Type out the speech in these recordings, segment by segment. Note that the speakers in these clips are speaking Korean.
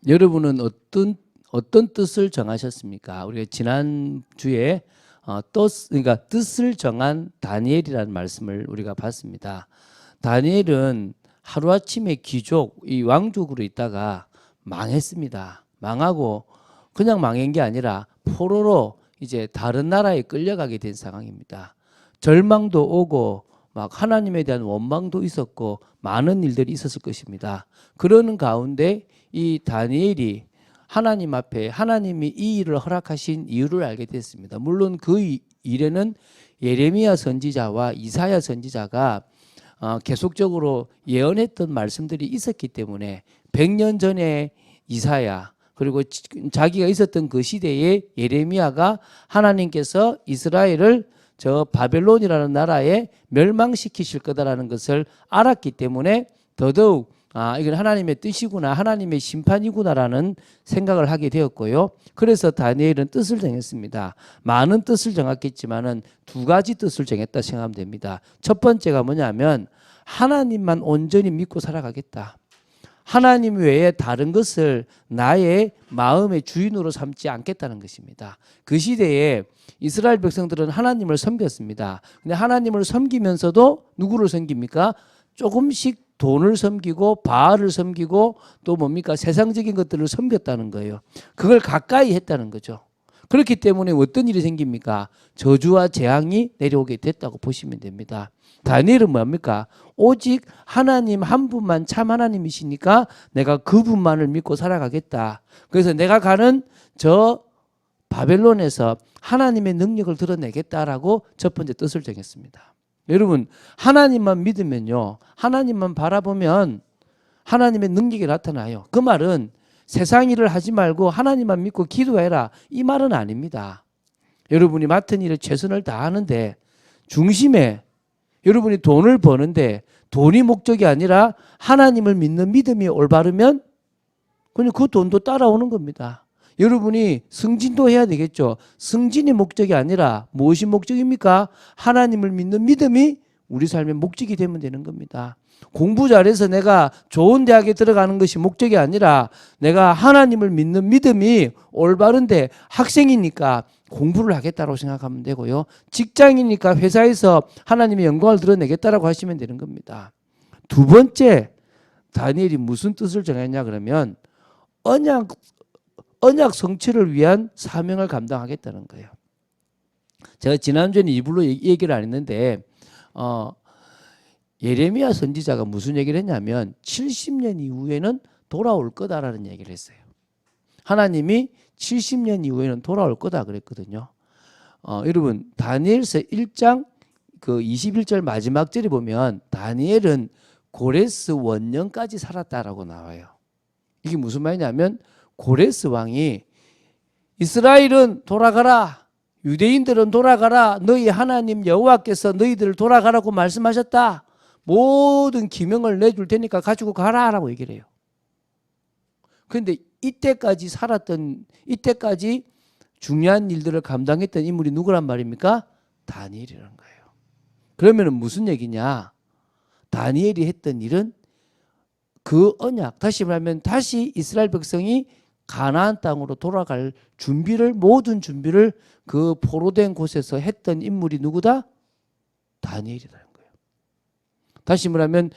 여러분은 어떤 뜻을 정하셨습니까? 우리가 지난 주에 그러니까 뜻을 정한 다니엘이라는 말씀을 우리가 봤습니다. 다니엘은 하루아침에 귀족, 이 왕족으로 있다가 망했습니다. 망하고 그냥 망한 게 아니라 포로로 이제 다른 나라에 끌려가게 된 상황입니다. 절망도 오고 막 하나님에 대한 원망도 있었고 많은 일들이 있었을 것입니다. 그러는 가운데 이 다니엘이 하나님 앞에 하나님이 이 일을 허락하신 이유를 알게 됐습니다. 물론 그 일에는 예레미야 선지자와 이사야 선지자가 계속적으로 예언했던 말씀들이 있었기 때문에 100년 전에 이사야 그리고 자기가 있었던 그 시대에 예레미야가 하나님께서 이스라엘을 저 바벨론이라는 나라에 멸망시키실 거다라는 것을 알았기 때문에 더더욱 이건 하나님의 뜻이구나, 하나님의 심판이구나라는 생각을 하게 되었고요. 그래서 다니엘은 뜻을 정했습니다. 많은 뜻을 정했겠지만은 두 가지 뜻을 정했다 생각하면 됩니다. 첫 번째가 뭐냐면 하나님만 온전히 믿고 살아가겠다. 하나님 외에 다른 것을 나의 마음의 주인으로 삼지 않겠다는 것입니다. 그 시대에 이스라엘 백성들은 하나님을 섬겼습니다. 근데 하나님을 섬기면서도 누구를 섬깁니까? 조금씩 돈을 섬기고 바알을 섬기고 또 뭡니까? 세상적인 것들을 섬겼다는 거예요. 그걸 가까이 했다는 거죠. 그렇기 때문에 어떤 일이 생깁니까? 저주와 재앙이 내려오게 됐다고 보시면 됩니다. 다니엘은 뭡니까? 오직 하나님 한 분만 참 하나님이시니까 내가 그분만을 믿고 살아가겠다. 그래서 내가 가는 저 바벨론에서 하나님의 능력을 드러내겠다라고 첫 번째 뜻을 정했습니다. 여러분, 하나님만 믿으면요, 하나님만 바라보면 하나님의 능력이 나타나요. 그 말은 세상 일을 하지 말고 하나님만 믿고 기도해라, 이 말은 아닙니다. 여러분이 맡은 일에 최선을 다하는데 중심에 여러분이 돈을 버는데 돈이 목적이 아니라 하나님을 믿는 믿음이 올바르면 그냥 그 돈도 따라오는 겁니다. 여러분이 승진도 해야 되겠죠. 승진이 목적이 아니라 무엇이 목적입니까? 하나님을 믿는 믿음이 우리 삶의 목적이 되면 되는 겁니다. 공부 잘해서 내가 좋은 대학에 들어가는 것이 목적이 아니라 내가 하나님을 믿는 믿음이 올바른데 학생이니까 공부를 하겠다고 생각하면 되고요. 직장이니까 회사에서 하나님의 영광을 드러내겠다라고 하시면 되는 겁니다. 두 번째, 다니엘이 무슨 뜻을 정했냐 그러면 언약 성취를 위한 사명을 감당하겠다는 거예요. 제가 지난주에는 일부러 얘기를 안 했는데 예레미야 선지자가 무슨 얘기를 했냐면 70년 이후에는 돌아올 거다라는 얘기를 했어요. 하나님이 70년 이후에는 돌아올 거다 그랬거든요. 여러분 다니엘서 1장 그 21절 마지막 절에 보면 다니엘은 고레스 원년까지 살았다라고 나와요. 이게 무슨 말이냐면 고레스 왕이 이스라엘은 돌아가라, 유대인들은 돌아가라, 너희 하나님 여호와께서 너희들을 돌아가라고 말씀하셨다. 모든 기명을 내줄 테니까 가지고 가라라고 얘기를 해요. 그런데 이때까지 중요한 일들을 감당했던 인물이 누구란 말입니까? 다니엘이라는 거예요. 그러면 무슨 얘기냐? 다니엘이 했던 일은 그 언약, 다시 말하면 다시 이스라엘 백성이 가나안 땅으로 돌아갈 모든 준비를 그 포로된 곳에서 했던 인물이 누구다? 다니엘이라는 거예요. 다시 말하면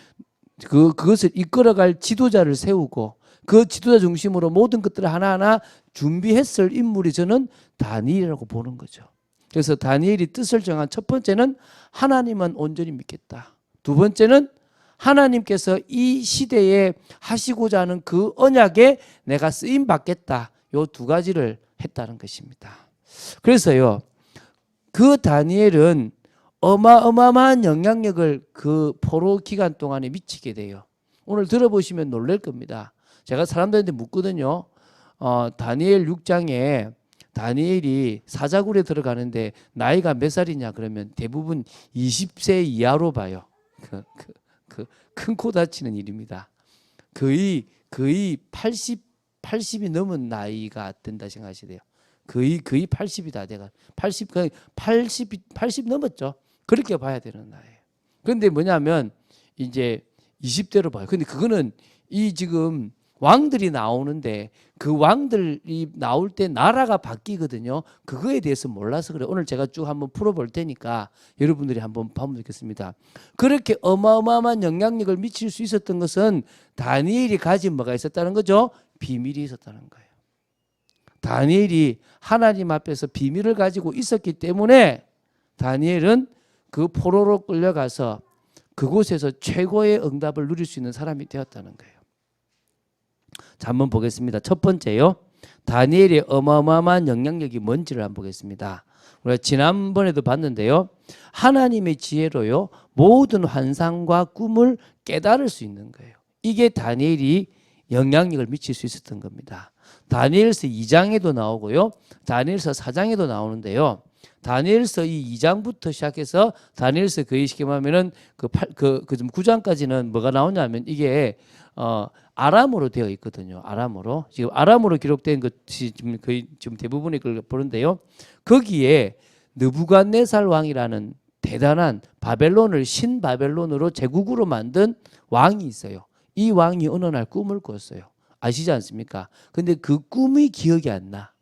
그것을 이끌어갈 지도자를 세우고 그 지도자 중심으로 모든 것들을 하나하나 준비했을 인물이 저는 다니엘이라고 보는 거죠. 그래서 다니엘이 뜻을 정한 첫 번째는 하나님은 온전히 믿겠다. 두 번째는 하나님께서 이 시대에 하시고자 하는 그 언약에 내가 쓰임 받겠다. 요 두 가지를 했다는 것입니다. 그래서요, 그 다니엘은 어마어마한 영향력을 그 포로 기간 동안에 미치게 돼요. 오늘 들어보시면 놀랄 겁니다. 제가 사람들한테 묻거든요. 다니엘 6장에 다니엘이 사자굴에 들어가는데 나이가 몇 살이냐 그러면 대부분 20세 이하로 봐요. 큰 코 다치는 일입니다. 거의 80이 넘은 나이가 된다 생각하셔야 돼요. 거의 80이 다 돼가 80 넘었죠. 그렇게 봐야 되는 나이에요. 그런데 뭐냐면 이제 20대로 봐요. 근데 그거는 이 지금 왕들이 나오는데 그 왕들이 나올 때 나라가 바뀌거든요. 그거에 대해서 몰라서 그래요. 오늘 제가 쭉 한번 풀어볼 테니까 여러분들이 한번 보면 좋겠습니다. 그렇게 어마어마한 영향력을 미칠 수 있었던 것은 다니엘이 가진 뭐가 있었다는 거죠? 비밀이 있었다는 거예요. 다니엘이 하나님 앞에서 비밀을 가지고 있었기 때문에 다니엘은 그 포로로 끌려가서 그곳에서 최고의 응답을 누릴 수 있는 사람이 되었다는 거예요. 자, 한번 보겠습니다. 첫 번째요. 다니엘의 어마어마한 영향력이 뭔지를 한번 보겠습니다. 우리가 지난번에도 봤는데요. 하나님의 지혜로요. 모든 환상과 꿈을 깨달을 수 있는 거예요. 이게 다니엘이 영향력을 미칠 수 있었던 겁니다. 다니엘서 2장에도 나오고요. 다니엘서 4장에도 나오는데요. 다니엘서 이 2장부터 시작해서 다니엘서 거의 쉽게 말하면은 그 9장까지는 뭐가 나오냐면 이게 아람어로 되어 있거든요. 아람어로. 지금 아람어로 기록된 것이 지금 거의 지금 대부분의 걸 보는데요. 거기에 느부갓네살 왕이라는 대단한 바벨론을 신바벨론으로 제국으로 만든 왕이 있어요. 이 왕이 어느 날 꿈을 꿨어요. 아시지 않습니까? 근데 그 꿈이 기억이 안 나.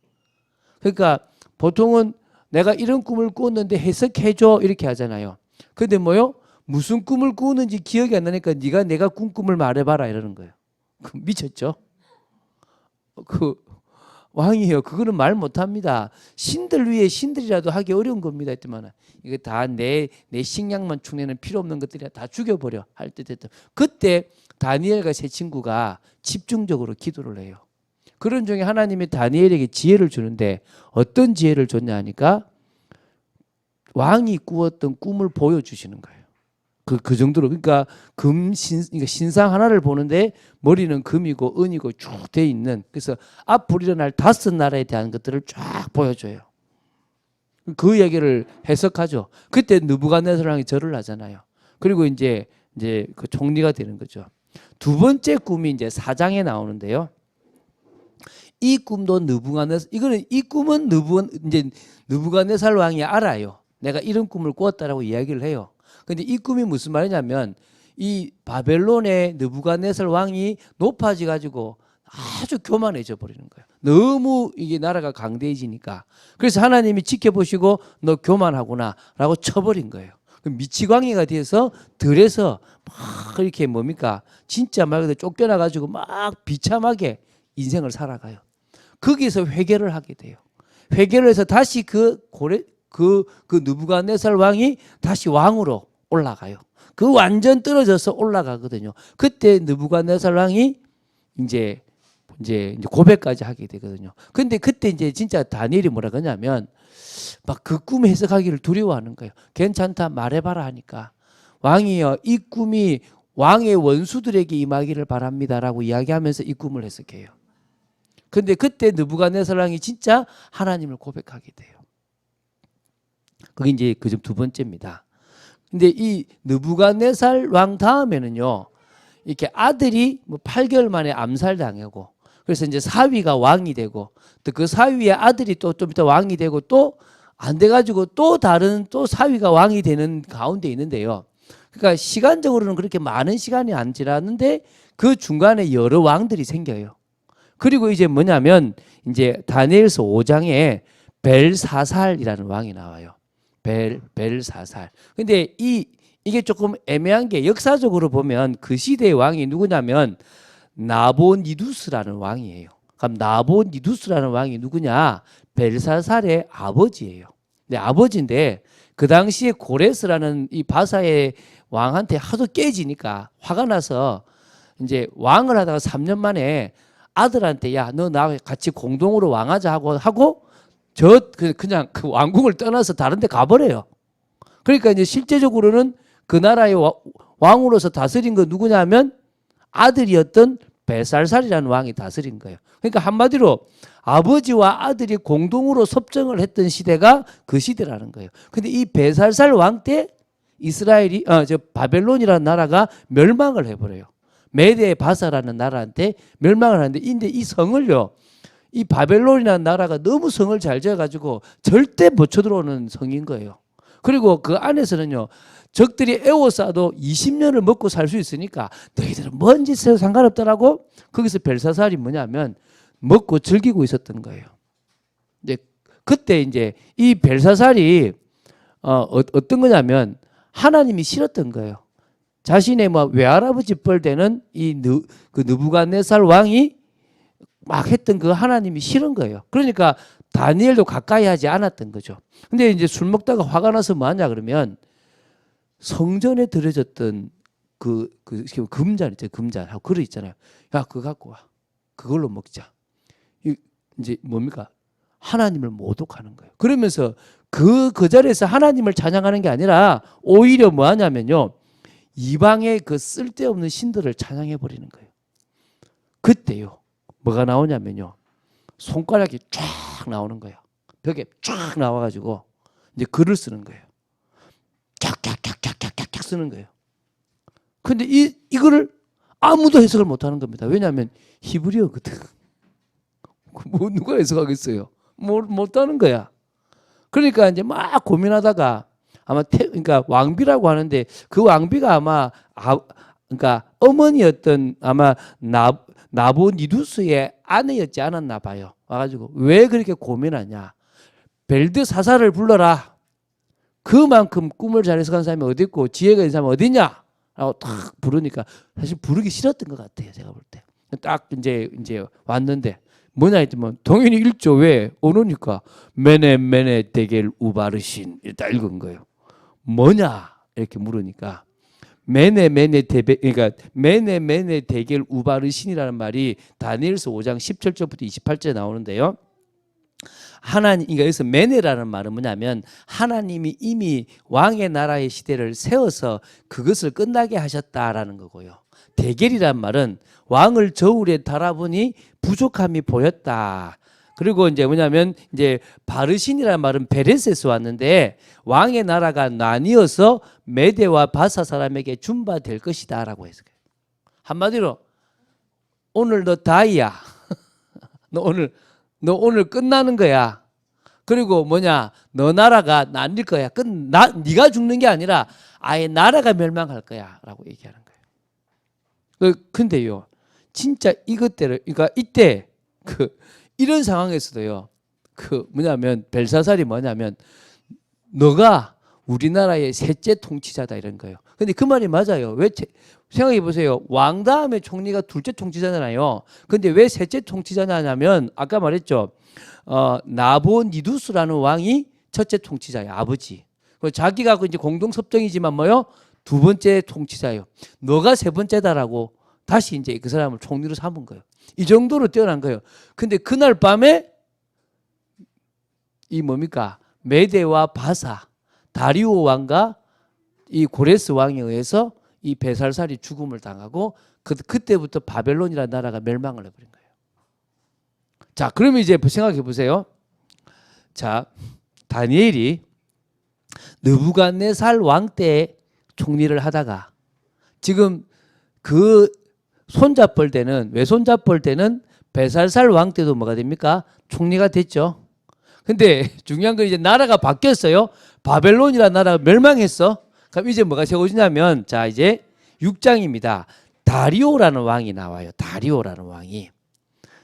그러니까 보통은 내가 이런 꿈을 꿨는데 해석해줘 이렇게 하잖아요. 근데 뭐요? 무슨 꿈을 꾸는지 기억이 안 나니까 네가 내가 꾼 꿈을 말해봐라 이러는 거예요. 미쳤죠? 그 왕이에요. 그거는 말 못합니다. 신들 위에 신들이라도 하기 어려운 겁니다. 했더만 이거 다 내 식량만 충내는 필요 없는 것들이야 다 죽여버려 할 때 됐다. 그때 다니엘과 세 친구가 집중적으로 기도를 해요. 그런 중에 하나님이 다니엘에게 지혜를 주는데 어떤 지혜를 줬냐 하니까 왕이 꾸었던 꿈을 보여주시는 거예요. 그 정도로 그러니까 신상 하나를 보는데 머리는 금이고 은이고 쭉 돼 있는 그래서 앞으로 일어날 5나라에 대한 것들을 쫙 보여줘요. 그 얘기를 해석하죠. 그때 느부갓네살 왕이 절을 하잖아요. 그리고 이제 그 총리가 되는 거죠. 두 번째 꿈이 이제 4장에 나오는데요. 이 꿈도 이 꿈은 느부갓네살 왕이 알아요. 내가 이런 꿈을 꾸었다라고 이야기를 해요. 근데 이 꿈이 무슨 말이냐면 이 바벨론의 느부갓네살 왕이 높아져 가지고 아주 교만해져 버리는 거예요. 너무 이게 나라가 강대해지니까. 그래서 하나님이 지켜보시고 너 교만하구나라고 쳐버린 거예요. 미치광이가 돼서 들에서 막 이렇게 뭡니까? 진짜 말 그대로 쫓겨나 가지고 막 비참하게 인생을 살아가요. 거기서 회개를 하게 돼요. 회개를 해서 다시 그 느부갓네살 왕이 다시 왕으로 올라가요. 그 완전 떨어져서 올라가거든요. 그때 느부갓네살 왕이 이제 고백까지 하게 되거든요. 근데 그때 이제 진짜 다니엘이 뭐라 그러냐면 막 그 꿈 해석하기를 두려워하는 거예요. 괜찮다 말해봐라 하니까 왕이요 이 꿈이 왕의 원수들에게 임하기를 바랍니다라고 이야기하면서 이 꿈을 해석해요. 근데 그때 느부갓네살 왕이 진짜 하나님을 고백하게 돼요. 그게 이제 그 두 번째입니다. 근데 이 느부갓네살 왕 다음에는요, 이렇게 아들이 뭐 8개월 만에 암살당하고, 그래서 이제 사위가 왕이 되고, 또 그 사위의 아들이 또 좀 이따 왕이 되고, 또 안 돼가지고 또 다른 또 사위가 왕이 되는 가운데 있는데요. 그러니까 시간적으로는 그렇게 많은 시간이 안 지났는데 그 중간에 여러 왕들이 생겨요. 그리고 이제 뭐냐면 이제 다니엘서 5장에 벨사살이라는 왕이 나와요. 벨사살. 근데 이게 조금 애매한 게 역사적으로 보면 그 시대의 왕이 누구냐면 나보니두스라는 왕이에요. 그럼 나보니두스라는 왕이 누구냐? 벨사살의 아버지예요. 네, 아버지인데 그 당시에 고레스라는 이 바사의 왕한테 하도 깨지니까 화가 나서 이제 왕을 하다가 3년 만에 아들한테 야, 너 나 같이 공동으로 왕하자 하고 그냥 그 왕궁을 떠나서 다른 데 가버려요. 그러니까 이제 실제적으로는 그 나라의 왕으로서 다스린 건 누구냐면 아들이었던 벨사살이라는 왕이 다스린 거예요. 그러니까 한마디로 아버지와 아들이 공동으로 섭정을 했던 시대가 그 시대라는 거예요. 근데 이 벨사살 왕 때 이스라엘이 바벨론이라는 나라가 멸망을 해버려요. 메데 바사라는 나라한테 멸망을 하는데 이 성을요. 이 바벨론이라는 나라가 너무 성을 잘 지어가지고 절대 못 쳐들어오는 성인 거예요. 그리고 그 안에서는요. 적들이 애워싸도 20년을 먹고 살 수 있으니까 너희들은 뭔 짓 해도 상관없더라고. 거기서 벨사살이 뭐냐면 먹고 즐기고 있었던 거예요. 이제 그때 이제 이 벨사살이 어떤 거냐면 하나님이 싫었던 거예요. 자신의 뭐 외할아버지 뻘 되는 그 느부갓네살 왕이 막 했던 그 하나님이 싫은 거예요. 그러니까 다니엘도 가까이 하지 않았던 거죠. 근데 이제 술 먹다가 화가 나서 뭐 하냐 그러면 성전에 들여졌던 그 금잔 있잖아요. 금잔 하고 그릇 있잖아요. 야, 그거 갖고 와. 그걸로 먹자. 이제 뭡니까? 하나님을 모독하는 거예요. 그러면서 그 자리에서 하나님을 찬양하는 게 아니라 오히려 뭐 하냐면요. 이방의 그 쓸데없는 신들을 찬양해 버리는 거예요. 그때요. 뭐가 나오냐면요. 손가락이 쫙 나오는 거예요. 벽에 쫙 나와가지고 이제 글을 쓰는 거예요. 쫙쫙쫙쫙쫙쫙 쓰는 거예요. 근데 이거를 아무도 해석을 못 하는 겁니다. 왜냐하면 히브리어거든. 뭐 누가 해석하겠어요? 못 하는 거야. 그러니까 이제 막 고민하다가 아마 그러니까 왕비라고 하는데 그 왕비가 아마 그러니까 어머니였던 아마 나보니두스의 아내였지 않았나 봐요. 와가지고 왜 그렇게 고민하냐? 벨드사살을 불러라. 그만큼 꿈을 잘 해석한 사람이 어디 있고 지혜가 있는 사람이 어디 있냐? 라고 탁 부르니까 사실 부르기 싫었던 것 같아요. 제가 볼 때. 딱 이제 왔는데 뭐냐 했더니 동현이 1조 왜 오노니까 메네 데겔 우바르신 딱 읽은 거예요. 뭐냐 이렇게 물으니까 메네 그러니까 메네 데겔 우바르신이라는 말이 다니엘서 5장 17절부터 28절에 나오는데요. 하나님, 그러니까 여기서 메네라는 말은 뭐냐면 하나님이 이미 왕의 나라의 시대를 세워서 그것을 끝나게 하셨다라는 거고요. 데겔이란 말은 왕을 저울에 달아보니 부족함이 보였다. 그리고 이제 뭐냐면 이제 바르신이라는 말은 베레스에서 왔는데 왕의 나라가 나뉘어서 메대와 바사 사람에게 준바될 것이다라고 했어요. 한마디로 오늘 너 다이야. 너 오늘 끝나는 거야. 그리고 뭐냐? 너 나라가 나뉠 거야. 네가 죽는 게 아니라 아예 나라가 멸망할 거야라고 얘기하는 거예요. 근데요. 진짜 이것대로 그러니까 이때 이런 상황에서도요. 뭐냐면 벨사살이 뭐냐면 너가 우리나라의 셋째 통치자다 이런 거예요. 근데 그 말이 맞아요. 왜 생각해 보세요. 왕 다음에 총리가 둘째 통치자잖아요. 근데 왜 셋째 통치자냐면 아까 말했죠. 나보니두스라는 왕이 첫째 통치자예요. 아버지. 자기가 이제 공동섭정이지만 뭐요? 두 번째 통치자예요. 너가 세 번째다라고 다시 이제 그 사람을 총리로 삼은 거예요. 이 정도로 뛰어난 거예요. 근데 그날 밤에 이 뭡니까? 메대와 바사, 다리오 왕과 이 고레스 왕에 의해서 이 벨사살이 죽음을 당하고 그때부터 바벨론이라는 나라가 멸망을 해버린 거예요. 자, 그러면 이제 생각해 보세요. 자, 다니엘이 느부갓네살 왕 때 총리를 하다가 지금 그 손잡벌 때는 외손잡벌 때는 벨사살 왕 때도 뭐가 됩니까? 총리가 됐죠. 근데 중요한 건 이제 나라가 바뀌었어요. 바벨론이라는 나라가 멸망했어. 그럼 이제 뭐가 세워지냐면 자 이제 6장입니다. 다리오라는 왕이 나와요. 다리오라는 왕이.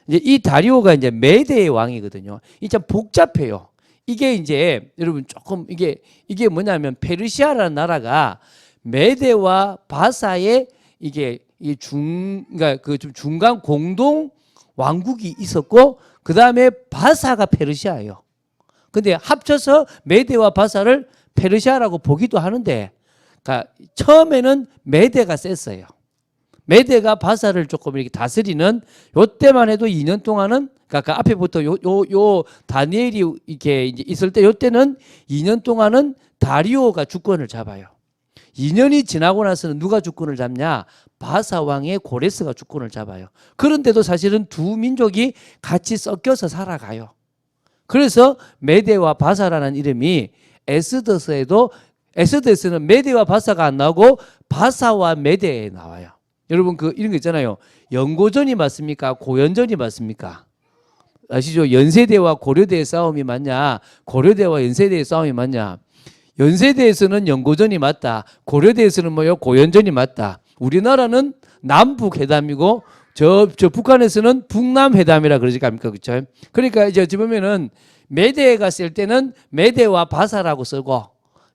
이제 이 다리오가 이제 메대의 왕이거든요. 이게 참 복잡해요. 이게 이제 여러분 조금 이게 뭐냐면 페르시아라는 나라가 메대와 바사의 이게 그러니까 그 좀 중간 공동 왕국이 있었고 그 다음에 바사가 페르시아예요. 근데 합쳐서 메대와 바사를 페르시아라고 보기도 하는데, 그러니까 처음에는 메대가 셌어요. 메대가 바사를 조금 이렇게 다스리는 요때만 해도 2년 동안은 그러니까 앞에부터 요 다니엘이 이렇게 이제 있을 때 요때는 2년 동안은 다리오가 주권을 잡아요. 2년이 지나고 나서는 누가 주권을 잡냐? 바사 왕의 고레스가 주권을 잡아요. 그런데도 사실은 두 민족이 같이 섞여서 살아가요. 그래서 메대와 바사라는 이름이 에스더스에는 메대와 바사가 안 나오고 바사와 메대에 나와요. 여러분 이런 거 있잖아요. 연고전이 맞습니까? 고연전이 맞습니까? 아시죠? 연세대와 고려대의 싸움이 맞냐? 고려대와 연세대의 싸움이 맞냐? 연세대에서는 연고전이 맞다. 고려대에서는 뭐요? 고연전이 맞다. 우리나라는 남북 회담이고 저 북한에서는 북남 회담이라 그러지 않습니까? 그렇죠? 그러니까 이제 보면은 매대에 갔을 때는 매대와 바사라고 쓰고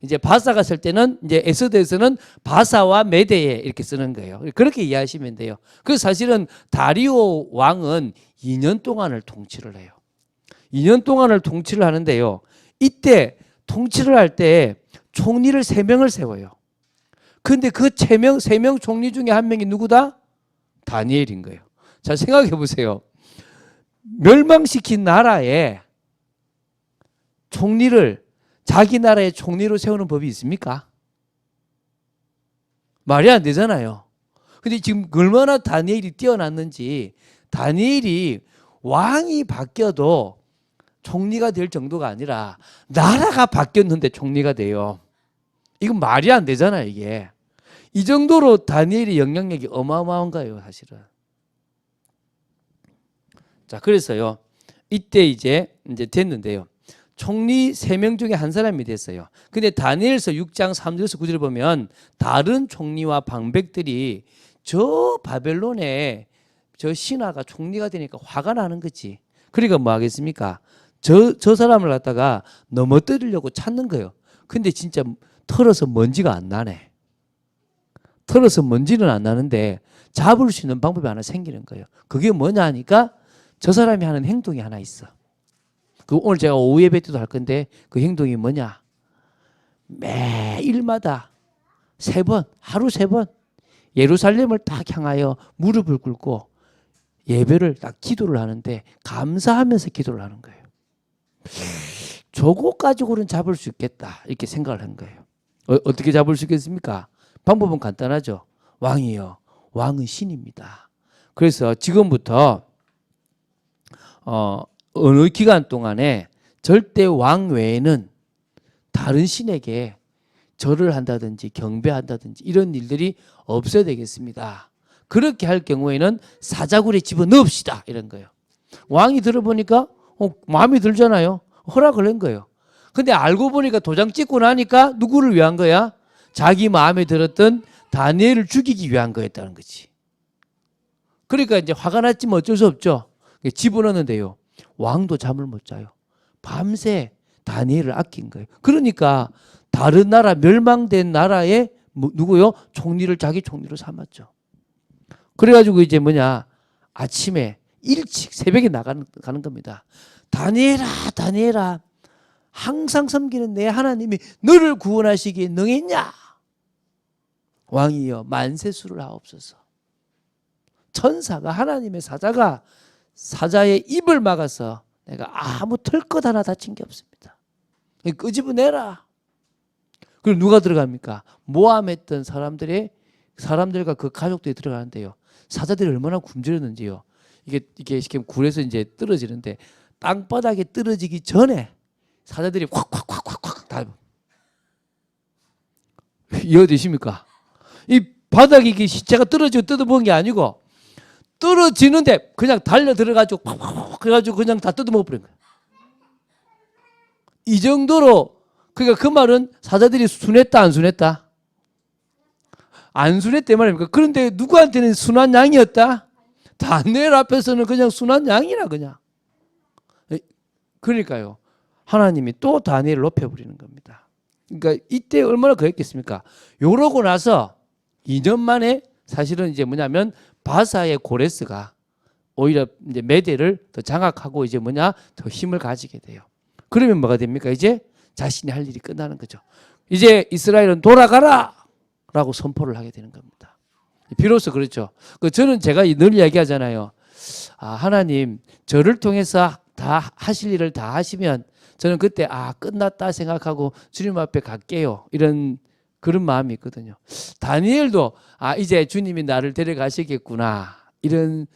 이제 바사가 쓸 때는 이제 에스더에서는 바사와 매대에 이렇게 쓰는 거예요. 그렇게 이해하시면 돼요. 그래서 사실은 다리오 왕은 2년 동안을 통치를 해요. 2년 동안을 통치를 하는데요. 이때 통치를 할 때 총리를 3명을 세워요. 근데 그 3명 총리 중에 한 명이 누구다? 다니엘인 거예요. 자, 생각해 보세요. 멸망시킨 나라에 총리를 자기 나라의 총리로 세우는 법이 있습니까? 말이 안 되잖아요. 근데 지금 얼마나 다니엘이 뛰어났는지 다니엘이 왕이 바뀌어도 총리가 될 정도가 아니라 나라가 바뀌었는데 총리가 돼요. 이건 말이 안 되잖아요, 이게. 이 정도로 다니엘의 영향력이 어마어마한 거예요, 사실은. 자, 그래서요. 이때 이제 됐는데요. 총리 3명 중에 한 사람이 됐어요. 근데 다니엘서 6장 3절에서 9절을 보면 다른 총리와 방백들이 저 바벨론에 저 신하가 총리가 되니까 화가 나는 거지. 그러니까 뭐 하겠습니까? 저 사람을 갖다가 넘어뜨리려고 찾는 거예요. 근데 진짜 털어서 먼지가 안 나네. 털어서 먼지는 안 나는데 잡을 수 있는 방법이 하나 생기는 거예요. 그게 뭐냐 하니까 저 사람이 하는 행동이 하나 있어. 그 오늘 제가 오후 예배 때도 할 건데 그 행동이 뭐냐? 매일마다 3번, 하루 3번 예루살렘을 딱 향하여 무릎을 꿇고 예배를 딱 기도를 하는데 감사하면서 기도를 하는 거예요. 저거 가지고는 잡을 수 있겠다 이렇게 생각을 한 거예요. 어떻게 잡을 수 있겠습니까? 방법은 간단하죠. 왕이요. 왕은 신입니다. 그래서 지금부터 어느 기간 동안에 절대 왕 외에는 다른 신에게 절을 한다든지 경배한다든지 이런 일들이 없어야 되겠습니다. 그렇게 할 경우에는 사자굴에 집어넣읍시다 이런 거예요. 왕이 들어보니까 마음에 들잖아요. 허락을 한 거예요. 근데 알고 보니까 도장 찍고 나니까 누구를 위한 거야? 자기 마음에 들었던 다니엘을 죽이기 위한 거였다는 거지. 그러니까 이제 화가 났지만 어쩔 수 없죠. 집어넣는데요. 왕도 잠을 못 자요. 밤새 다니엘을 아낀 거예요. 그러니까 다른 나라 멸망된 나라의 누구요? 총리를 자기 총리로 삼았죠. 그래가지고 이제 아침에 일찍 새벽에 가는 겁니다. 다니엘아 다니엘아 항상 섬기는 내 하나님이 너를 구원하시기에 능했냐? 왕이여 만세수를 하옵소서. 천사가 하나님의 사자가 사자의 입을 막아서 내가 아무 털것 하나 다친 게 없습니다. 끄집어내라. 그럼 누가 들어갑니까? 모함했던 사람들과 그 가족들이 들어가는데요. 사자들이 얼마나 굶주렸는지요. 이게 굴에서 이제 떨어지는데 땅바닥에 떨어지기 전에 사자들이 콱콱콱콱콱 다 이해되십니까? 이 바닥에 이게 시체가 떨어지고 뜯어먹은 게 아니고 떨어지는데 그냥 달려 들어가지고 콱콱 그래가지고 그냥 다 뜯어먹어버린 거예요. 이 정도로 그러니까 그 말은 사자들이 순했다 안 순했다? 안 순했대 말입니까? 그런데 누구한테는 순한 양이었다? 다니엘 앞에서는 그냥 순한 양이라 그냥. 그러니까요. 하나님이 또 다니엘을 높여버리는 겁니다. 그러니까 이때 얼마나 그랬겠습니까? 요러고 나서 2년 만에 사실은 이제 뭐냐면 바사의 고레스가 오히려 이제 메대를 더 장악하고 이제 더 힘을 가지게 돼요. 그러면 뭐가 됩니까? 이제 자신이 할 일이 끝나는 거죠. 이제 이스라엘은 돌아가라! 라고 선포를 하게 되는 겁니다. 비로소 그렇죠. 저는 제가 늘 이야기하잖아요. 하나님, 저를 통해서 다 하실 일을 다 하시면 저는 그때 끝났다 생각하고 주님 앞에 갈게요. 그런 마음이 있거든요. 다니엘도 이제 주님이 나를 데려가시겠구나. 이런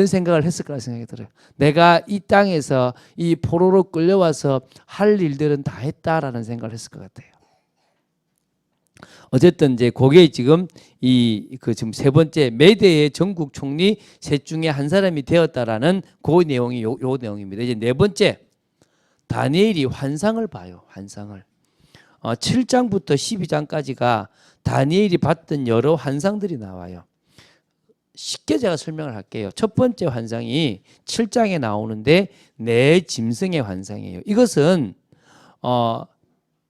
생각을 했을 거라 생각이 들어요. 내가 이 땅에서 이 포로로 끌려와서 할 일들은 다 했다라는 생각을 했을 것 같아요. 어쨌든 이제 그게 지금 지금 3번째 메대의 전국 총리 셋 중에 한 사람이 되었다라는 그 내용이 요 내용입니다. 이제 4번째 다니엘이 환상을 봐요. 환상을. 7장부터 12장까지가 다니엘이 봤던 여러 환상들이 나와요. 쉽게 제가 설명을 할게요. 첫 번째 환상이 7장에 나오는데 네 짐승의 환상이에요. 이것은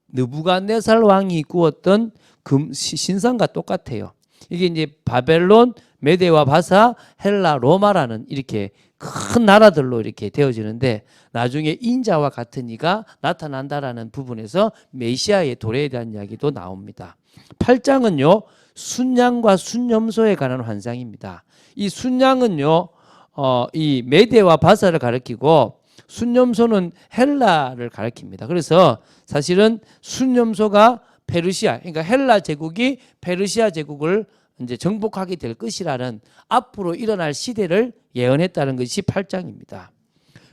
느부갓네살 왕이 꾸었던 신상과 똑같아요. 이게 이제 바벨론, 메데와 바사, 헬라, 로마라는 이렇게 큰 나라들로 이렇게 되어지는데 나중에 인자와 같은 이가 나타난다라는 부분에서 메시아의 도래에 대한 이야기도 나옵니다. 8장은요. 순양과 순염소에 관한 환상입니다. 이 순양은요. 이 메데와 바사를 가리키고 순염소는 헬라를 가리킵니다. 그래서 사실은 순염소가 페르시아, 그러니까 헬라 제국이 페르시아 제국을 이제 정복하게 될 것이라는 앞으로 일어날 시대를 예언했다는 것이 8장입니다.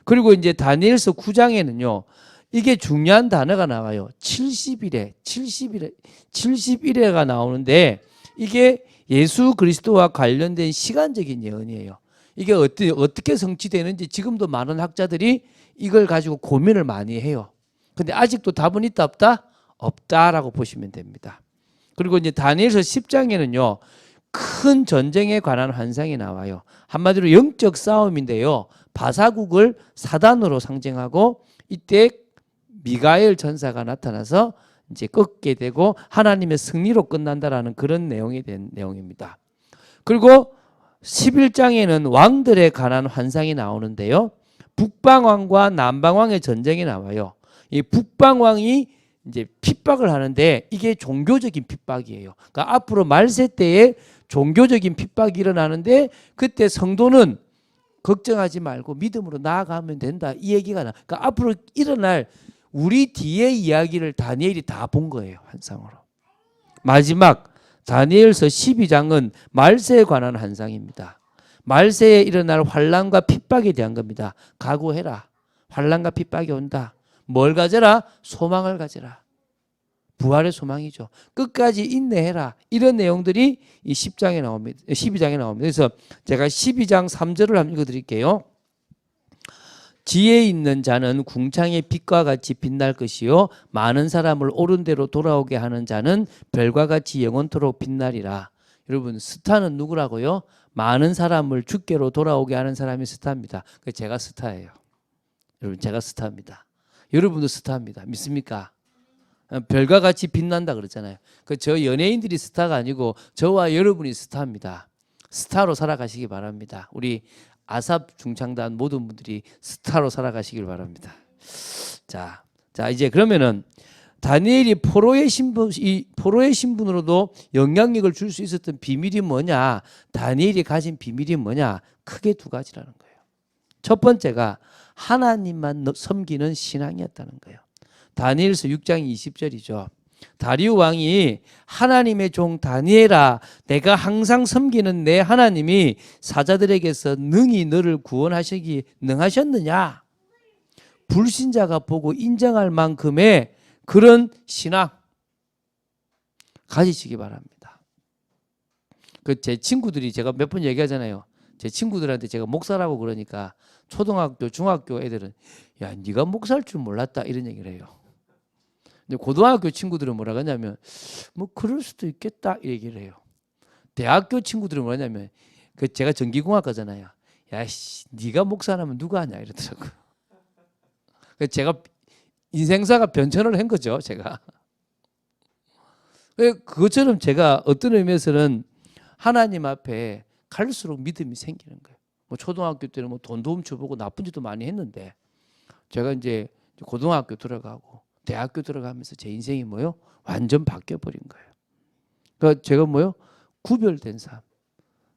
그리고 이제 다니엘서 9장에는요. 이게 중요한 단어가 나와요. 70일에가 나오는데 이게 예수 그리스도와 관련된 시간적인 예언이에요. 이게 어떻게 성취되는지 지금도 많은 학자들이 이걸 가지고 고민을 많이 해요. 근데 아직도 답은 있다 없다? 없다라고 보시면 됩니다. 그리고 이제 다니엘서 10장에는요. 큰 전쟁에 관한 환상이 나와요. 한마디로 영적 싸움인데요. 바사국을 사단으로 상징하고 이때 미가엘 전사가 나타나서 이제 꺾게 되고 하나님의 승리로 끝난다라는 그런 내용이 된 내용입니다. 그리고 11장에는 왕들에 관한 환상이 나오는데요. 북방왕과 남방왕의 전쟁이 나와요. 이 북방왕이 이제 핍박을 하는데 이게 종교적인 핍박이에요. 그러니까 앞으로 말세 때에 종교적인 핍박이 일어나는데 그때 성도는 걱정하지 말고 믿음으로 나아가면 된다. 이 얘기가 나. 그러니까 앞으로 일어날 우리 뒤의 이야기를 다니엘이 다 본 거예요. 환상으로. 마지막 다니엘서 12장은 말세에 관한 환상입니다. 말세에 일어날 환난과 핍박에 대한 겁니다. 각오해라. 환난과 핍박이 온다. 뭘 가져라? 소망을 가져라. 부활의 소망이죠. 끝까지 인내해라. 이런 내용들이 이 10장에 나옵니다. 12장에 나옵니다. 그래서 제가 12장 3절을 한번 읽어드릴게요. 지혜 있는 자는 궁창의 빛과 같이 빛날 것이요 많은 사람을 옳은 대로 돌아오게 하는 자는 별과 같이 영원토록 빛나리라. 여러분 스타는 누구라고요? 많은 사람을 주께로 돌아오게 하는 사람이 스타입니다. 제가 스타예요. 여러분 제가 스타입니다. 여러분도 스타입니다. 믿습니까? 별과 같이 빛난다 그랬잖아요. 저 연예인들이 스타가 아니고 저와 여러분이 스타입니다. 스타로 살아가시기 바랍니다. 우리 아삽 중창단 모든 분들이 스타로 살아가시길 바랍니다. 자 이제 그러면은 다니엘이 포로의 신분으로도 영향력을 줄 수 있었던 비밀이 뭐냐? 다니엘이 가진 비밀이 뭐냐? 크게 두 가지라는 거예요. 첫 번째가 하나님만 섬기는 신앙이었다는 거예요. 다니엘서 6장 20절이죠. 다리우 왕이 하나님의 종 다니엘아 내가 항상 섬기는 내 하나님이 사자들에게서 능히 너를 구원하시기 능하셨느냐? 불신자가 보고 인정할 만큼의 그런 신앙 가지시기 바랍니다. 제 친구들이 제가 몇 번 얘기하잖아요. 제 친구들한테 제가 목사라고 그러니까 초등학교, 중학교 애들은 야 네가 목사일 줄 몰랐다 이런 얘기를 해요. 근데 고등학교 친구들은 뭐라 하냐면 뭐 그럴 수도 있겠다 이 얘기를 해요. 대학교 친구들은 뭐냐면 제가 전기공학과잖아요. 야씨 네가 목사라면 누가 하냐 이러더라고요. 제가 인생사가 변천을 한 거죠. 제가. 그것처럼 제가 어떤 의미에서는 하나님 앞에 갈수록 믿음이 생기는 거예요. 뭐 초등학교 때는 뭐 돈도 훔쳐보고 나쁜 짓도 많이 했는데 제가 이제 고등학교 들어가고 대학교 들어가면서 제 인생이 뭐요? 완전 바뀌어버린 거예요. 그러니까 제가 뭐요? 구별된 삶.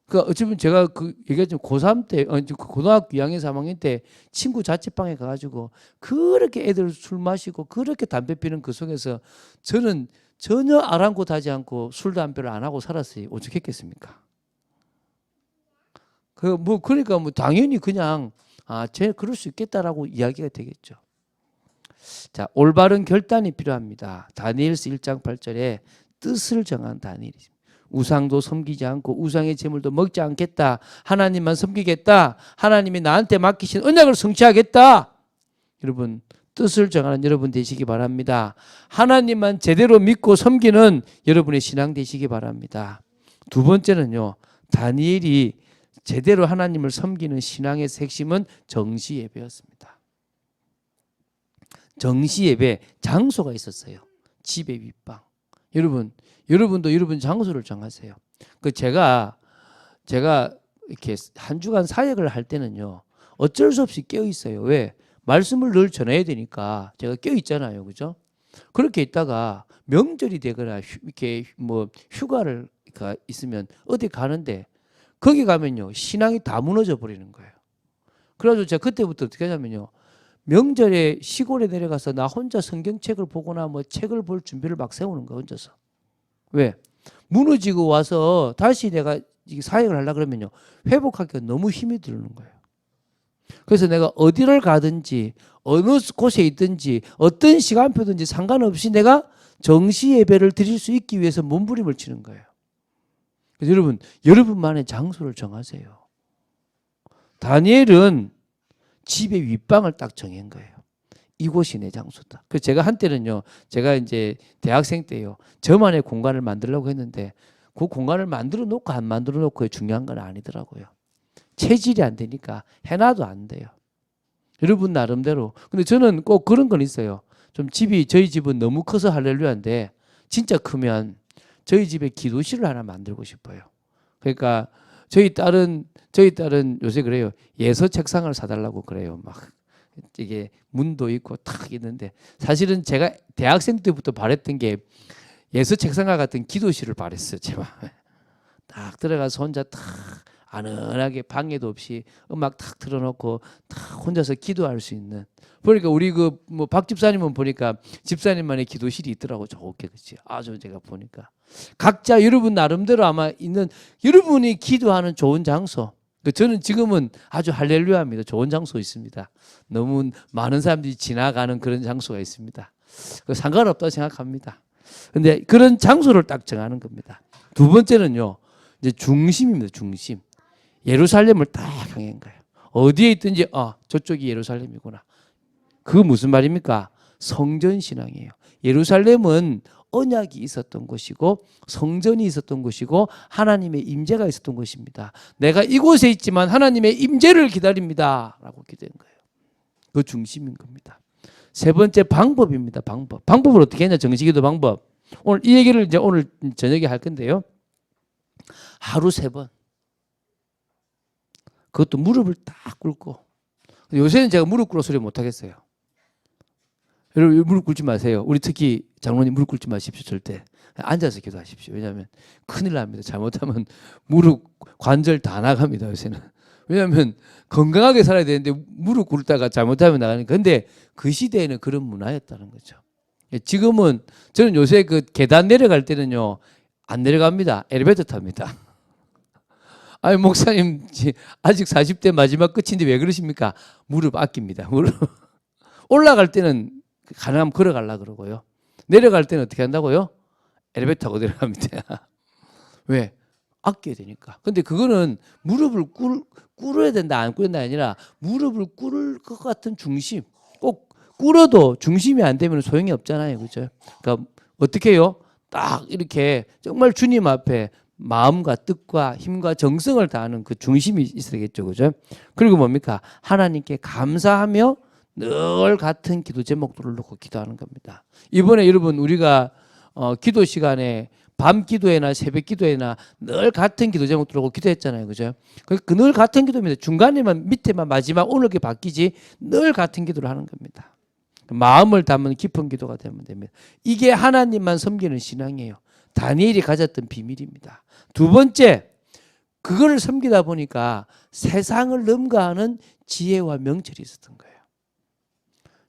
그러니까 어쩌면 제가 얘기했지만 고3 때, 고등학교 2학년 3학년 때 친구 자취방에 가가지고 그렇게 애들 술 마시고 그렇게 담배 피는 그 속에서 저는 전혀 아랑곳하지 않고 술 담배를 안 하고 살았어요. 오죽했겠습니까? 그러니까 당연히 그냥 쟤 그럴 수 있겠다라고 이야기가 되겠죠. 자, 올바른 결단이 필요합니다. 다니엘서 1장 8절에 뜻을 정한 다니엘이죠. 우상도 섬기지 않고 우상의 제물도 먹지 않겠다. 하나님만 섬기겠다. 하나님이 나한테 맡기신 언약을 성취하겠다. 여러분 뜻을 정하는 여러분 되시기 바랍니다. 하나님만 제대로 믿고 섬기는 여러분의 신앙 되시기 바랍니다. 두 번째는요, 다니엘이 제대로 하나님을 섬기는 신앙의 핵심은 정시 예배였습니다. 정시 예배 장소가 있었어요. 집의 윗방. 여러분도 여러분 장소를 정하세요. 제가 이렇게 한 주간 사역을 할 때는요, 어쩔 수 없이 깨어 있어요. 왜? 말씀을 늘 전해야 되니까 제가 깨어 있잖아요, 그죠? 그렇게 있다가 명절이 되거나 이렇게 뭐 휴가를 있으면 어디 가는데 거기 가면요, 신앙이 다 무너져 버리는 거예요. 그래가지고 제가 그때부터 어떻게 하냐면요, 명절에 시골에 내려가서 나 혼자 성경책을 보거나 뭐 책을 볼 준비를 막 세우는 거예요, 혼자서. 왜? 무너지고 와서 다시 내가 사역을 하려고 그러면요, 회복하기가 너무 힘이 드는 거예요. 그래서 내가 어디를 가든지 어느 곳에 있든지 어떤 시간표든지 상관없이 내가 정시 예배를 드릴 수 있기 위해서 몸부림을 치는 거예요. 그래서 여러분만의 장소를 정하세요. 다니엘은 집의 윗방을 딱 정한 거예요. 이곳이 내 장소다. 그래서 제가 한때는요, 제가 이제 대학생 때요, 저만의 공간을 만들려고 했는데 그 공간을 만들어 놓고 안 만들어 놓고의 중요한 건 아니더라고요. 체질이 안 되니까 해놔도 안 돼요. 여러분 나름대로. 근데 저는 꼭 그런 건 있어요. 좀 저희 집은 너무 커서 할렐루야인데 진짜 크면 저희 집에 기도실을 하나 만들고 싶어요. 그러니까 저희 딸은 요새 그래요. 예서 책상을 사달라고 그래요. 막 이게 문도 있고 탁 있는데, 사실은 제가 대학생 때부터 바랬던 게 예서 책상과 같은 기도실을 바랬어요. 제가 딱 들어가서 혼자 탁 안은하게 방해도 없이 음악 탁 틀어놓고 탁 혼자서 기도할 수 있는. 그러니까 우리 박 집사님은 보니까 집사님만의 기도실이 있더라고, 좋게. 그치? 아주 제가 보니까 각자 여러분 나름대로 아마 있는 여러분이 기도하는 좋은 장소. 저는 지금은 아주 할렐루야입니다. 좋은 장소 있습니다. 너무 많은 사람들이 지나가는 그런 장소가 있습니다. 상관없다고 생각합니다. 근데 그런 장소를 딱 정하는 겁니다. 두 번째는요, 이제 중심입니다. 중심. 예루살렘을 딱 향한 거예요. 어디에 있든지 저쪽이 예루살렘이구나. 그거 무슨 말입니까? 성전 신앙이에요. 예루살렘은 언약이 있었던 곳이고 성전이 있었던 곳이고 하나님의 임재가 있었던 곳입니다. 내가 이곳에 있지만 하나님의 임재를 기다립니다 라고 기도한 거예요. 그 중심인 겁니다. 세 번째 방법입니다. 방법을 어떻게 했냐, 정식기도 방법. 오늘 이 얘기를 이제 오늘 저녁에 할 건데요. 하루 3번. 그것도 무릎을 딱 꿇고. 요새는 제가 무릎 꿇어 소리 못 하겠어요. 여러분 무릎 꿇지 마세요. 우리 특히 장로님 무릎 꿇지 마십시오. 절대. 앉아서 기도하십시오. 왜냐하면 큰일 납니다. 잘못하면 무릎 관절 다 나갑니다. 요새는. 왜냐하면 건강하게 살아야 되는데 무릎 꿇다가 잘못하면 나가니까. 근데 그 시대에는 그런 문화였다는 거죠. 지금은 저는 요새 그 계단 내려갈 때는요, 안 내려갑니다. 엘리베이터 탑니다. 아니 목사님 아직 40대 마지막 끝인데 왜 그러십니까? 무릎 아낍니다. 무릎. 올라갈 때는 가능하면 걸어가려고 그러고요. 내려갈 때는 어떻게 한다고요? 엘리베이터 타고 내려갑니다. 왜? 아껴야 되니까. 근데 그거는 무릎을 꿇어야 된다, 안 꿇는다 아니라 무릎을 꿇을 것 같은 중심. 꼭 꿇어도 중심이 안 되면 소용이 없잖아요. 그죠? 그러니까 어떻게 해요? 딱 이렇게 정말 주님 앞에 마음과 뜻과 힘과 정성을 다하는 그 중심이 있어야겠죠. 그죠? 그리고 뭡니까? 하나님께 감사하며 늘 같은 기도 제목들을 놓고 기도하는 겁니다. 이번에 여러분 우리가 기도 시간에 밤 기도회나 새벽 기도회나 늘 같은 기도 제목들을 놓고 기도했잖아요. 그죠? 그 늘 같은 기도입니다. 중간에만 밑에만 마지막 오늘 게 바뀌지 늘 같은 기도를 하는 겁니다. 마음을 담은 깊은 기도가 되면 됩니다. 이게 하나님만 섬기는 신앙이에요. 다니엘이 가졌던 비밀입니다. 두 번째, 그거를 섬기다 보니까 세상을 넘가하는 지혜와 명철이 있었던 거예요.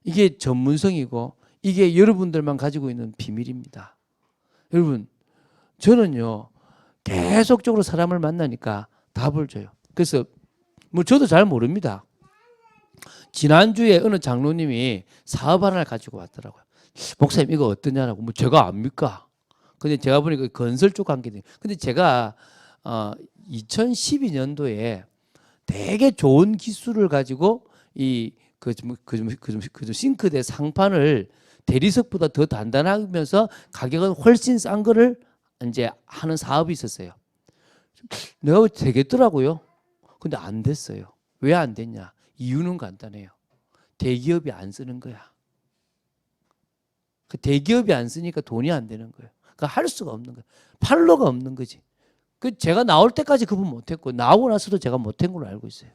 이게 전문성이고 이게 여러분들만 가지고 있는 비밀입니다. 여러분, 저는요, 계속적으로 사람을 만나니까 답을 줘요. 그래서 뭐 저도 잘 모릅니다. 지난주에 어느 장로님이 사업 하나를 가지고 왔더라고요. 목사님 이거 어떠냐라고. 뭐 제가 압니까? 근데 제가 보니까 건설 쪽 관계돼요. 근데 제가 2012년도에 되게 좋은 기술을 가지고 싱크대 상판을 대리석보다 더 단단하면서 가격은 훨씬 싼 거를 이제 하는 사업이 있었어요. 내가 되겠더라고요. 근데 안 됐어요. 왜 안 됐냐? 이유는 간단해요. 대기업이 안 쓰는 거야. 그 대기업이 안 쓰니까 돈이 안 되는 거예요. 그러니까 할 수가 없는 거예요. 팔로가 없는 거지. 그 제가 나올 때까지 그분 못했고 나오고 나서도 제가 못한 걸로 알고 있어요.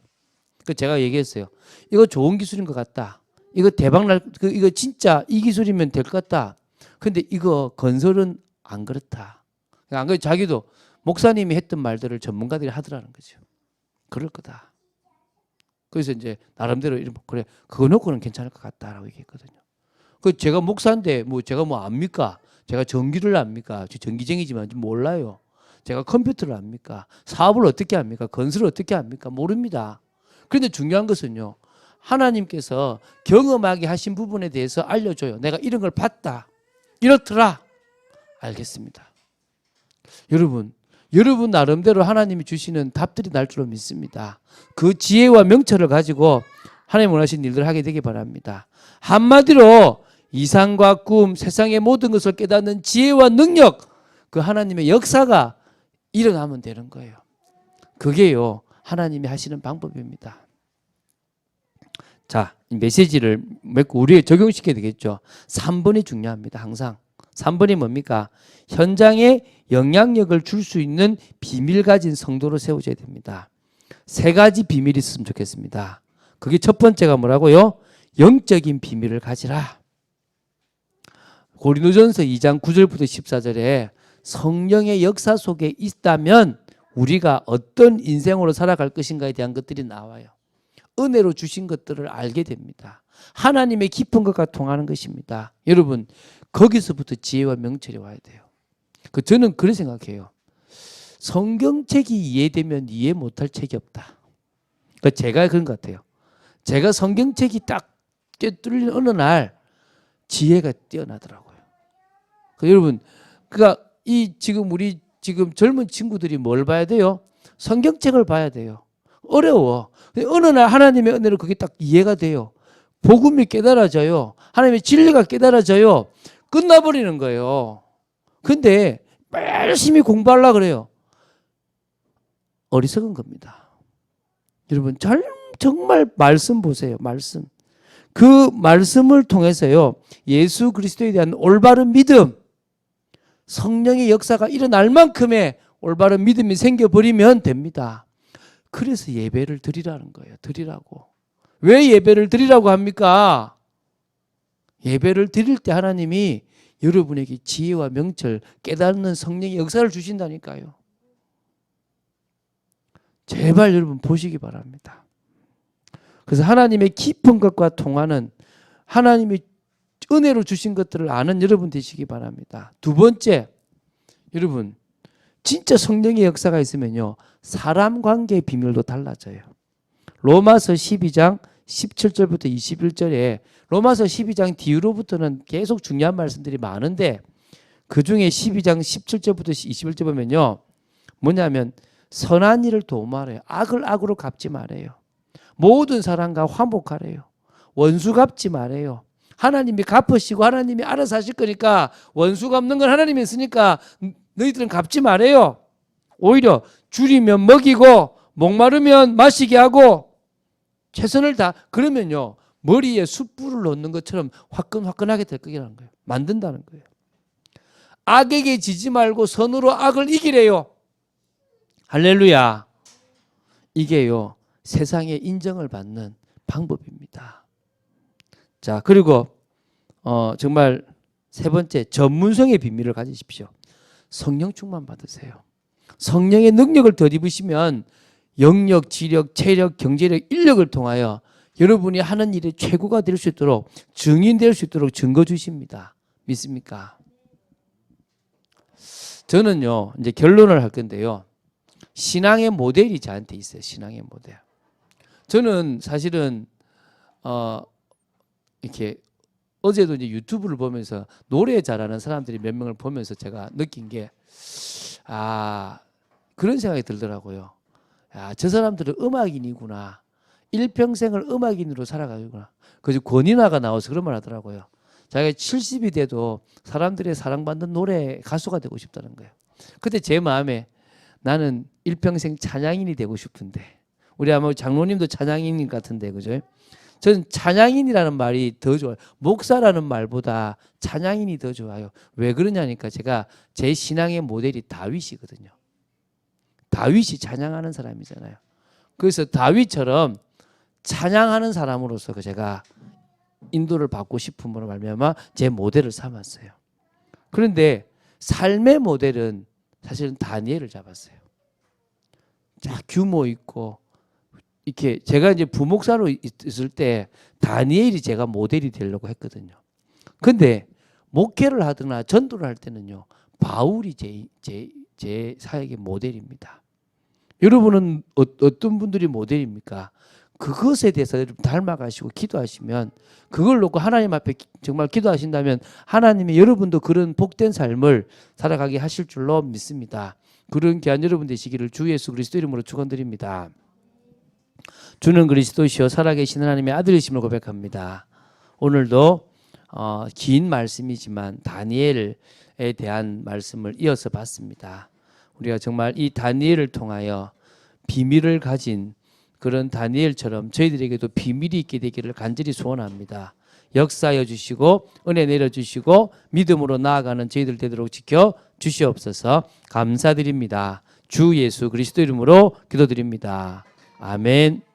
그 제가 얘기했어요. 이거 좋은 기술인 것 같다. 이거 대박 날, 이거 진짜 이 기술이면 될 것 같다. 근데 이거 건설은 안 그렇다. 안 그래 자기도 목사님이 했던 말들을 전문가들이 하더라는 거죠. 그럴 거다. 그래서 이제 나름대로 그래 그거 놓고는 괜찮을 것 같다라고 얘기했거든요. 그 제가 목사인데 뭐 제가 뭐 압니까? 제가 전기를 압니까? 저 전기쟁이지만 몰라요. 제가 컴퓨터를 압니까? 사업을 어떻게 합니까? 건설을 어떻게 합니까? 모릅니다. 그런데 중요한 것은요. 하나님께서 경험하게 하신 부분에 대해서 알려줘요. 내가 이런 걸 봤다. 이렇더라. 알겠습니다. 여러분 나름대로 하나님이 주시는 답들이 날 줄로 믿습니다. 그 지혜와 명철을 가지고 하나님 원하시는 일들을 하게 되기 바랍니다. 한마디로 이상과 꿈, 세상의 모든 것을 깨닫는 지혜와 능력, 그 하나님의 역사가 일어나면 되는 거예요. 그게요 하나님이 하시는 방법입니다. 자, 이 메시지를 맺고 우리에 적용시켜야 되겠죠. 3번이 중요합니다. 항상 3번이 뭡니까? 현장에 영향력을 줄 수 있는 비밀 가진 성도로 세워져야 됩니다. 3가지 비밀이 있으면 좋겠습니다. 그게 첫 번째가 뭐라고요? 영적인 비밀을 가지라. 고린도전서 2장 9절부터 14절에 성령의 역사 속에 있다면 우리가 어떤 인생으로 살아갈 것인가에 대한 것들이 나와요. 은혜로 주신 것들을 알게 됩니다. 하나님의 깊은 것과 통하는 것입니다. 여러분 거기서부터 지혜와 명철이 와야 돼요. 저는 그런 생각해요. 성경책이 이해되면 이해 못할 책이 없다. 제가 그런 것 같아요. 제가 성경책이 딱 뚫린 어느 날 지혜가 뛰어나더라고요. 여러분, 그러니까 우리 젊은 친구들이 뭘 봐야 돼요? 성경책을 봐야 돼요. 어려워. 어느 날 하나님의 은혜로 그게 딱 이해가 돼요. 복음이 깨달아져요. 하나님의 진리가 깨달아져요. 끝나버리는 거예요. 근데 열심히 공부하려고 그래요. 어리석은 겁니다. 여러분 정말 말씀 보세요. 말씀. 그 말씀을 통해서요. 예수 그리스도에 대한 올바른 믿음, 성령의 역사가 일어날 만큼의 올바른 믿음이 생겨버리면 됩니다. 그래서 예배를 드리라는 거예요. 드리라고. 왜 예배를 드리라고 합니까? 예배를 드릴 때 하나님이 여러분에게 지혜와 명철, 깨닫는 성령의 역사를 주신다니까요. 제발 여러분 보시기 바랍니다. 그래서 하나님의 깊은 것과 통하는 하나님의 은혜로 주신 것들을 아는 여러분 되시기 바랍니다. 두 번째, 여러분 진짜 성령의 역사가 있으면요. 사람 관계의 비밀도 달라져요. 로마서 12장 17절부터 21절에 로마서 12장 뒤로부터는 계속 중요한 말씀들이 많은데 그중에 12장 17절부터 21절 보면요. 뭐냐면 선한 일을 도모하래요. 악을 악으로 갚지 말아요. 모든 사람과 화목하래요. 원수 갚지 말아요. 하나님이 갚으시고 하나님이 알아서 하실 거니까 원수 갚는 건 하나님이 있으니까 너희들은 갚지 말아요. 오히려 줄이면 먹이고 목마르면 마시게 하고 최선을 다 그러면요. 머리에 숯불을 놓는 것처럼 화끈화끈하게 될 거라는 거예요. 만든다는 거예요. 악에게 지지 말고 선으로 악을 이기래요. 할렐루야. 이게요. 세상의 인정을 받는 방법입니다. 자, 그리고 정말 세 번째 전문성의 비밀을 가지십시오. 성령 충만 받으세요. 성령의 능력을 덧입으시면 영력, 지력, 체력, 경제력, 인력을 통하여 여러분이 하는 일의 최고가 될 수 있도록 증인될 수 있도록 증거 주십니다. 믿습니까? 저는요 이제 결론을 할 건데요. 신앙의 모델이 저한테 있어요. 신앙의 모델. 저는 사실은 이렇게 어제도 이제 유튜브를 보면서 노래 잘하는 사람들이 몇 명을 보면서 제가 느낀 게 그런 생각이 들더라고요. 저 사람들은 음악인이구나. 일평생을 음악인으로 살아가구나. 그래서 권인아가 나와서 그런 말 하더라고요. 자기가 70이 돼도 사람들의 사랑받는 노래 가수가 되고 싶다는 거예요. 그때 제 마음에 나는 일평생 찬양인이 되고 싶은데, 우리 아마 장로님도 찬양인 같은데, 그죠? 저는 찬양인이라는 말이 더 좋아요. 목사라는 말보다 찬양인이 더 좋아요. 왜 그러냐니까 제가 제 신앙의 모델이 다윗이거든요. 다윗이 찬양하는 사람이잖아요. 그래서 다윗처럼 찬양하는 사람으로서 제가 인도를 받고 싶음으로 말미암아 제 모델을 삼았어요. 그런데 삶의 모델은 사실은 다니엘을 잡았어요. 자, 규모 있고 이렇게 제가 이제 부목사로 있을 때 다니엘이 제가 모델이 되려고 했거든요. 근데 목회를 하거나 전도를 할 때는요, 바울이 제 사역의 모델입니다. 여러분은 어떤 분들이 모델입니까? 그것에 대해서 여러분 닮아가시고 기도하시면, 그걸 놓고 하나님 앞에 정말 기도하신다면 하나님이 여러분도 그런 복된 삶을 살아가게 하실 줄로 믿습니다. 그런 귀한 여러분 되시기를 주 예수 그리스도 이름으로 축원드립니다. 주는 그리스도시요 살아계신 하나님의 아들이심을 고백합니다. 오늘도 긴 말씀이지만 다니엘에 대한 말씀을 이어서 봤습니다. 우리가 정말 이 다니엘을 통하여 비밀을 가진 그런 다니엘처럼 저희들에게도 비밀이 있게 되기를 간절히 소원합니다. 역사하여 주시고 은혜 내려주시고 믿음으로 나아가는 저희들 되도록 지켜 주시옵소서. 감사드립니다. 주 예수 그리스도 이름으로 기도드립니다. 아멘.